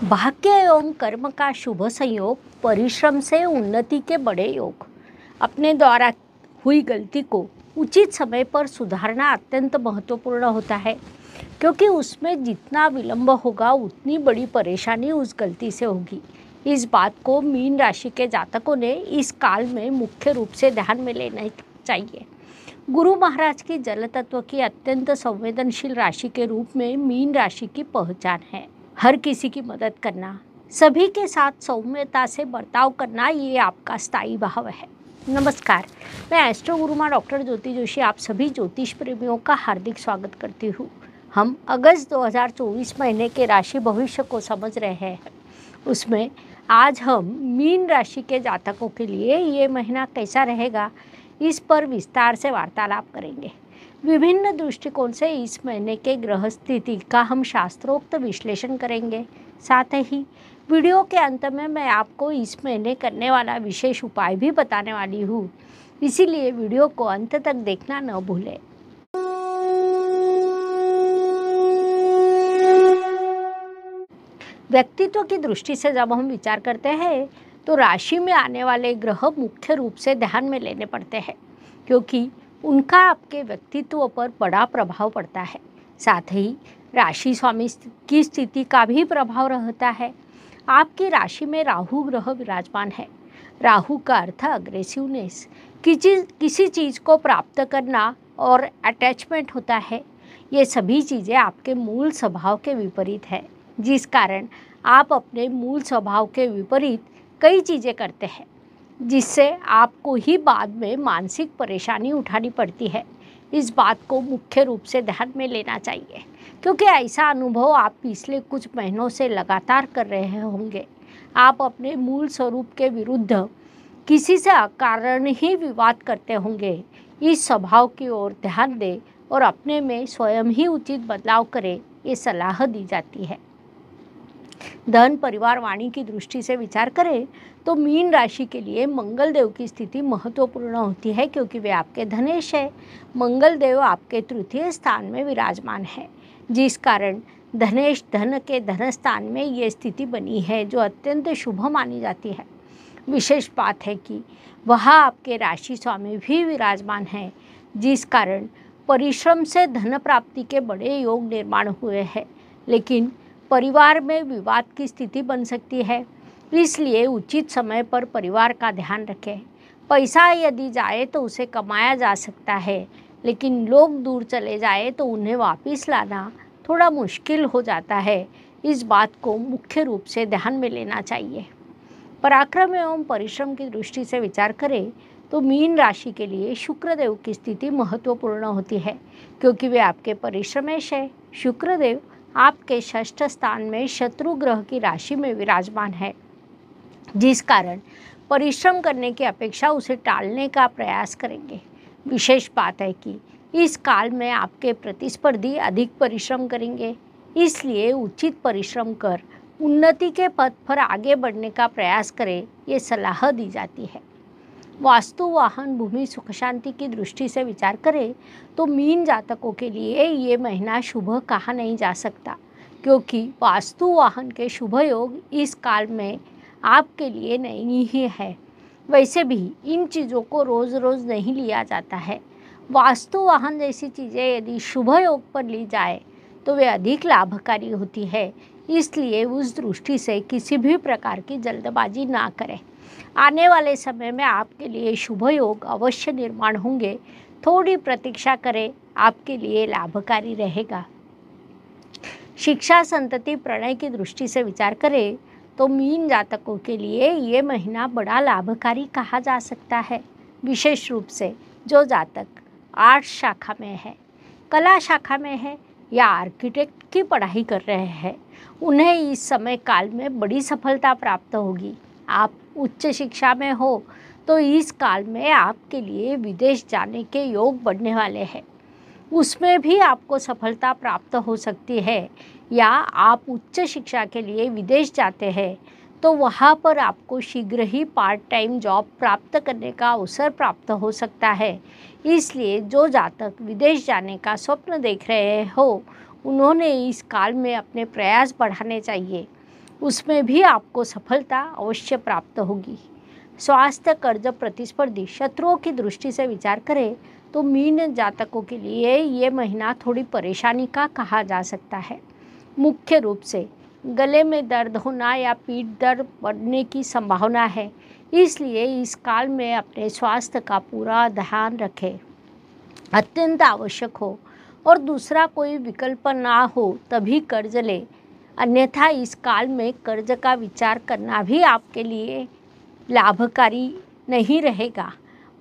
भाग्य एवं कर्म का शुभ संयोग, परिश्रम से उन्नति के बड़े योग। अपने द्वारा हुई गलती को उचित समय पर सुधारना अत्यंत महत्वपूर्ण होता है, क्योंकि उसमें जितना विलंब होगा उतनी बड़ी परेशानी उस गलती से होगी। इस बात को मीन राशि के जातकों ने इस काल में मुख्य रूप से ध्यान में लेना चाहिए। गुरु महाराज की जल तत्व की अत्यंत संवेदनशील राशि के रूप में मीन राशि की पहचान है। हर किसी की मदद करना, सभी के साथ सौम्यता से बर्ताव करना, ये आपका स्थायी भाव है। नमस्कार, मैं एस्ट्रो गुरुमा डॉक्टर ज्योति जोशी आप सभी ज्योतिष प्रेमियों का हार्दिक स्वागत करती हूँ। हम अगस्त 2024 महीने के राशि भविष्य को समझ रहे हैं। उसमें आज हम मीन राशि के जातकों के लिए ये महीना कैसा रहेगा, इस पर विस्तार से वार्तालाप करेंगे। विभिन्न दृष्टिकोण से इस महीने के ग्रह स्थिति का हम शास्त्रोक्त विश्लेषण करेंगे। साथ ही वीडियो के अंत में मैं आपको इस महीने करने वाला विशेष उपाय भी बताने वाली हूँ, इसीलिए वीडियो को अंत तक देखना न भूलें। व्यक्तित्व की दृष्टि से जब हम विचार करते हैं तो राशि में आने वाले ग्रह मुख्य रूप से ध्यान में लेने पड़ते हैं, क्योंकि उनका आपके व्यक्तित्व पर बड़ा प्रभाव पड़ता है। साथ ही राशि स्वामी की स्थिति का भी प्रभाव रहता है। आपकी राशि में राहु ग्रह विराजमान है। राहु का अर्थ अग्रेसिवनेस, किसी चीज़ को प्राप्त करना और अटैचमेंट होता है। ये सभी चीज़ें आपके मूल स्वभाव के विपरीत है, जिस कारण आप अपने मूल स्वभाव के विपरीत कई चीज़ें करते हैं, जिससे आपको ही बाद में मानसिक परेशानी उठानी पड़ती है। इस बात को मुख्य रूप से ध्यान में लेना चाहिए, क्योंकि ऐसा अनुभव आप पिछले कुछ महीनों से लगातार कर रहे होंगे। आप अपने मूल स्वरूप के विरुद्ध किसी से अकारण ही विवाद करते होंगे। इस स्वभाव की ओर ध्यान दें और अपने में स्वयं ही उचित बदलाव करें, ये सलाह दी जाती है। धन परिवार वाणी की दृष्टि से विचार करें तो मीन राशि के लिए मंगल देव की स्थिति महत्वपूर्ण होती है, क्योंकि वे आपके धनेश है। मंगल देव आपके तृतीय स्थान में विराजमान है, जिस कारण धनेश धन के धन स्थान में ये स्थिति बनी है, जो अत्यंत शुभ मानी जाती है। विशेष बात है कि वह आपके राशि स्वामी भी विराजमान है, जिस कारण परिश्रम से धन प्राप्ति के बड़े योग निर्माण हुए हैं। लेकिन परिवार में विवाद की स्थिति बन सकती है, इसलिए उचित समय पर परिवार का ध्यान रखें। पैसा यदि जाए तो उसे कमाया जा सकता है, लेकिन लोग दूर चले जाए तो उन्हें वापस लाना थोड़ा मुश्किल हो जाता है। इस बात को मुख्य रूप से ध्यान में लेना चाहिए। पराक्रम एवं परिश्रम की दृष्टि से विचार करें तो मीन राशि के लिए शुक्रदेव की स्थिति महत्वपूर्ण होती है, क्योंकि वे आपके परिश्रमेश है। शुक्रदेव आपके षष्ठ स्थान में शत्रु ग्रह की राशि में विराजमान है, जिस कारण परिश्रम करने की अपेक्षा उसे टालने का प्रयास करेंगे। विशेष बात है कि इस काल में आपके प्रतिस्पर्धी अधिक परिश्रम करेंगे, इसलिए उचित परिश्रम कर उन्नति के पथ पर आगे बढ़ने का प्रयास करें, ये सलाह दी जाती है। वास्तु वाहन भूमि सुख शांति की दृष्टि से विचार करें तो मीन जातकों के लिए ये महीना शुभ कहा नहीं जा सकता, क्योंकि वास्तु वाहन के शुभ योग इस काल में आपके लिए नहीं ही है। वैसे भी इन चीज़ों को रोज़ रोज़ नहीं लिया जाता है। वास्तु वाहन जैसी चीज़ें यदि शुभ योग पर ली जाए तो वे अधिक लाभकारी होती है, इसलिए उस दृष्टि से किसी भी प्रकार की जल्दबाजी ना करें। आने वाले समय में आपके लिए शुभ योग अवश्य निर्माण होंगे। थोड़ी प्रतीक्षा करें, आपके लिए लाभकारी रहेगा। शिक्षा संतति प्रणय की दृष्टि से विचार करें तो मीन जातकों के लिए ये महीना बड़ा लाभकारी कहा जा सकता है। विशेष रूप से जो जातक आर्ट्स शाखा में है, कला शाखा में है या आर्किटेक्ट की पढ़ाई कर रहे हैं, उन्हें इस समय काल में बड़ी सफलता प्राप्त होगी। आप उच्च शिक्षा में हो तो इस काल में आपके लिए विदेश जाने के योग बढ़ने वाले हैं, उसमें भी आपको सफलता प्राप्त हो सकती है। या आप उच्च शिक्षा के लिए विदेश जाते हैं तो वहाँ पर आपको शीघ्र ही पार्ट टाइम जॉब प्राप्त करने का अवसर प्राप्त हो सकता है। इसलिए जो जातक विदेश जाने का स्वप्न देख रहे हो, उन्होंने इस काल में अपने प्रयास बढ़ाने चाहिए। उसमें भी आपको सफलता अवश्य प्राप्त होगी। स्वास्थ्य, कर्ज, प्रतिस्पर्धी, शत्रुओं की दृष्टि से विचार करें तो मीन जातकों के लिए ये महीना थोड़ी परेशानी का कहा जा सकता है। मुख्य रूप से गले में दर्द होना या पीठ दर्द बढ़ने की संभावना है, इसलिए इस काल में अपने स्वास्थ्य का पूरा ध्यान रखें। अत्यंत आवश्यक हो और दूसरा कोई विकल्प ना हो तभी कर्ज ले, अन्यथा इस काल में कर्ज का विचार करना भी आपके लिए लाभकारी नहीं रहेगा।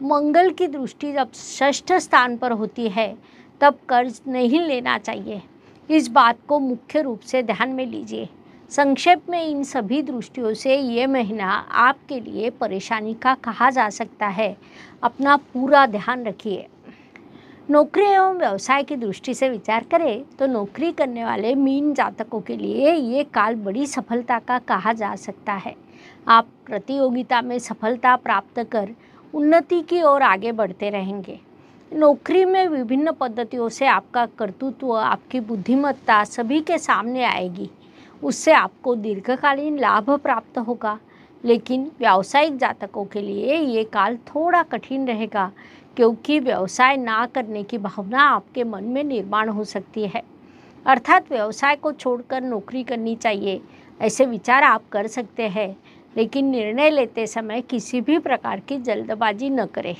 मंगल की दृष्टि जब षष्ठ स्थान पर होती है तब कर्ज नहीं लेना चाहिए, इस बात को मुख्य रूप से ध्यान में लीजिए। संक्षेप में इन सभी दृष्टियों से ये महीना आपके लिए परेशानी का कहा जा सकता है। अपना पूरा ध्यान रखिए। नौकरी एवं व्यवसाय की दृष्टि से विचार करें तो नौकरी करने वाले मीन जातकों के लिए ये काल बड़ी सफलता का कहा जा सकता है। आप प्रतियोगिता में सफलता प्राप्त कर उन्नति की ओर आगे बढ़ते रहेंगे। नौकरी में विभिन्न पद्धतियों से आपका कर्तृत्व, आपकी बुद्धिमत्ता सभी के सामने आएगी, उससे आपको दीर्घकालीन लाभ प्राप्त होगा। लेकिन व्यावसायिक जातकों के लिए ये काल थोड़ा कठिन रहेगा, क्योंकि व्यवसाय ना करने की भावना आपके मन में निर्माण हो सकती है। अर्थात व्यवसाय को छोड़कर नौकरी करनी चाहिए, ऐसे विचार आप कर सकते हैं, लेकिन निर्णय लेते समय किसी भी प्रकार की जल्दबाजी न करें।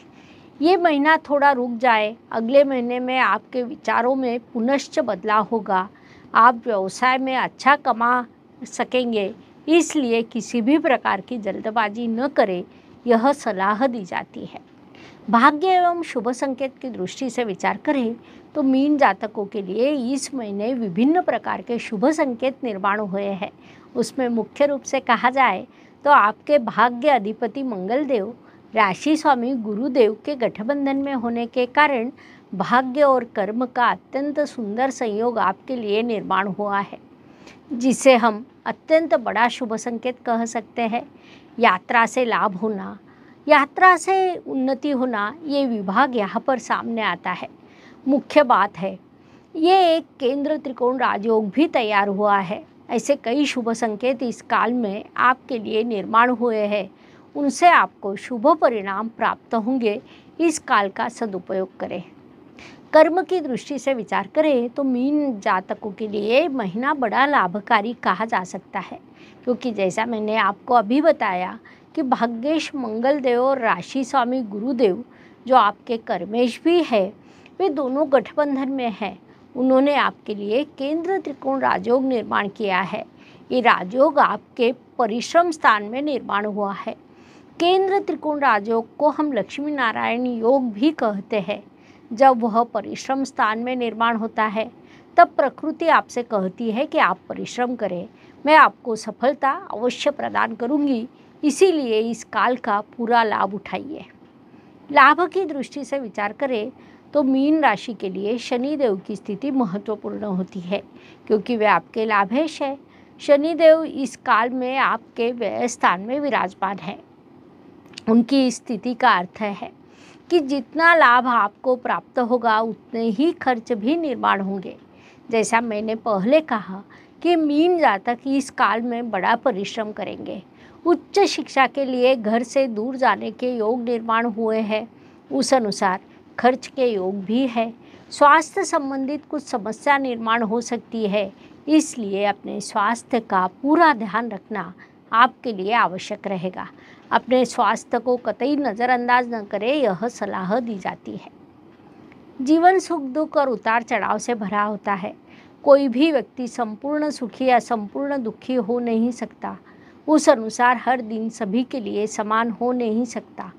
ये महीना थोड़ा रुक जाए, अगले महीने में आपके विचारों में पुनश्च बदलाव होगा। आप व्यवसाय में अच्छा कमा सकेंगे, इसलिए किसी भी प्रकार की जल्दबाजी न करें, यह सलाह दी जाती है। भाग्य एवं शुभ संकेत की दृष्टि से विचार करें तो मीन जातकों के लिए इस महीने विभिन्न प्रकार के शुभ संकेत निर्माण हुए हैं। उसमें मुख्य रूप से कहा जाए तो आपके भाग्य अधिपति मंगल देव, राशि स्वामी गुरुदेव के गठबंधन में होने के कारण भाग्य और कर्म का अत्यंत सुंदर संयोग आपके लिए निर्माण हुआ है, जिसे हम अत्यंत बड़ा शुभ संकेत कह सकते हैं। यात्रा से लाभ होना, यात्रा से उन्नति होना, ये विभाग यहाँ पर सामने आता है। मुख्य बात है ये एक केंद्र त्रिकोण राजयोग भी तैयार हुआ है। ऐसे कई शुभ संकेत इस काल में आपके लिए निर्माण हुए हैं, उनसे आपको शुभ परिणाम प्राप्त होंगे। इस काल का सदुपयोग करें। कर्म की दृष्टि से विचार करें तो मीन जातकों के लिए महीना बड़ा लाभकारी कहा जा सकता है, क्योंकि जैसा मैंने आपको अभी बताया कि भाग्येश मंगल देव और राशि स्वामी गुरुदेव जो आपके कर्मेश भी है, वे दोनों गठबंधन में हैं। उन्होंने आपके लिए केंद्र त्रिकोण राजयोग निर्माण किया है। ये राजयोग आपके परिश्रम स्थान में निर्माण हुआ है। केंद्र त्रिकोण राजयोग को हम लक्ष्मी नारायण योग भी कहते हैं। जब वह परिश्रम स्थान में निर्माण होता है तब प्रकृति आपसे कहती है कि आप परिश्रम करें, मैं आपको सफलता अवश्य प्रदान करूंगी, इसीलिए इस काल का पूरा लाभ उठाइए। लाभ की दृष्टि से विचार करें तो मीन राशि के लिए शनिदेव की स्थिति महत्वपूर्ण होती है, क्योंकि वे आपके लाभेश है। शनिदेव इस काल में आपके व्यय स्थान में विराजमान है। उनकी स्थिति का अर्थ है कि जितना लाभ आपको प्राप्त होगा उतने ही खर्च भी निर्माण होंगे। जैसा मैंने पहले कहा कि मीन जातक इस काल में बड़ा परिश्रम करेंगे। उच्च शिक्षा के लिए घर से दूर जाने के योग निर्माण हुए हैं, उस अनुसार खर्च के योग भी है। स्वास्थ्य संबंधित कुछ समस्या निर्माण हो सकती है, इसलिए अपने स्वास्थ्य का पूरा ध्यान रखना आपके लिए आवश्यक रहेगा। अपने स्वास्थ्य को कतई नज़रअंदाज न करें, यह सलाह दी जाती है। जीवन सुख दुख और उतार चढ़ाव से भरा होता है। कोई भी व्यक्ति संपूर्ण सुखी या संपूर्ण दुखी हो नहीं सकता। उस अनुसार हर दिन सभी के लिए समान हो नहीं सकता।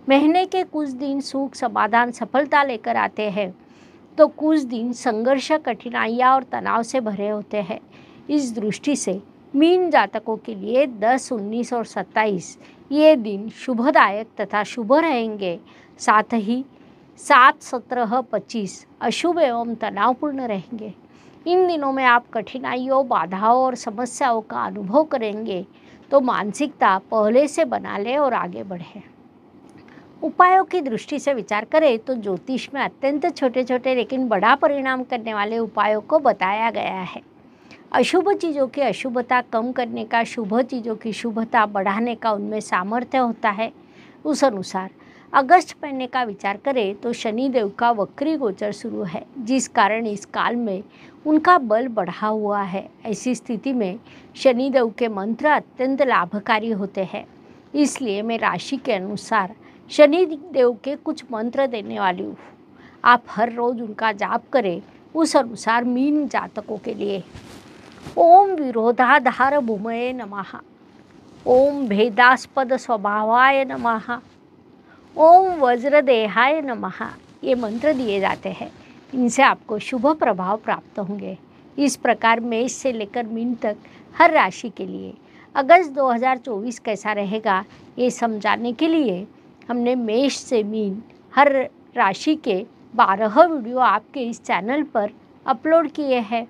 महीने के कुछ दिन सुख, समाधान, सफलता लेकर आते हैं, तो कुछ दिन संघर्ष, कठिनाइयाँ और तनाव से भरे होते हैं। इस दृष्टि से मीन जातकों के लिए 10, 19 और 27 ये दिन शुभदायक तथा शुभ रहेंगे। साथ ही 7, 17, 25 अशुभ एवं तनावपूर्ण रहेंगे। इन दिनों में आप कठिनाइयों, बाधाओं और समस्याओं का अनुभव करेंगे, तो मानसिकता पहले से बना लें और आगे बढ़ें। उपायों की दृष्टि से विचार करें तो ज्योतिष में अत्यंत छोटे छोटे लेकिन बड़ा परिणाम करने वाले उपायों को बताया गया है। अशुभ चीज़ों की अशुभता कम करने का, शुभ चीज़ों की शुभता बढ़ाने का उनमें सामर्थ्य होता है। उस अनुसार अगस्त महीने का विचार करें तो शनिदेव का वक्री गोचर शुरू है, जिस कारण इस काल में उनका बल बढ़ा हुआ है। ऐसी स्थिति में शनिदेव के मंत्र अत्यंत लाभकारी होते हैं। इसलिए मैं राशि के अनुसार शनिदेव के कुछ मंत्र देने वाली हूँ। आप हर रोज उनका जाप करें। उस अनुसार मीन जातकों के लिए ओम विरोधाधार भूमये नमः, ओम भेदास्पद स्वभावाय नमः, ओम वज्रदेहाय नमः, ये मंत्र दिए जाते हैं। इनसे आपको शुभ प्रभाव प्राप्त होंगे। इस प्रकार मेष से लेकर मीन तक हर राशि के लिए अगस्त 2024 कैसा रहेगा, ये समझाने के लिए हमने मेष से मीन हर राशि के 12 वीडियो आपके इस चैनल पर अपलोड किए हैं।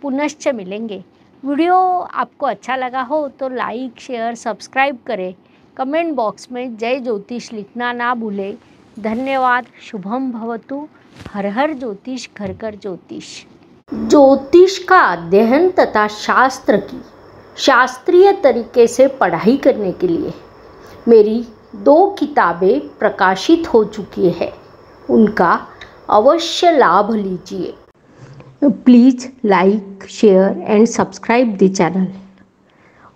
पुनश्च मिलेंगे। वीडियो आपको अच्छा लगा हो तो लाइक, शेयर, सब्सक्राइब करें। कमेंट बॉक्स में जय ज्योतिष लिखना ना भूलें। धन्यवाद। शुभम भवतु। हर हर ज्योतिष, घर घर ज्योतिष। ज्योतिष का अध्ययन तथा शास्त्र की शास्त्रीय तरीके से पढ़ाई करने के लिए मेरी 2 किताबें प्रकाशित हो चुकी है, उनका अवश्य लाभ लीजिए। Please like, share and subscribe the channel.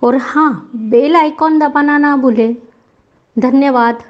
और हाँ, बेल आइकॉन दबाना ना भूलें। धन्यवाद।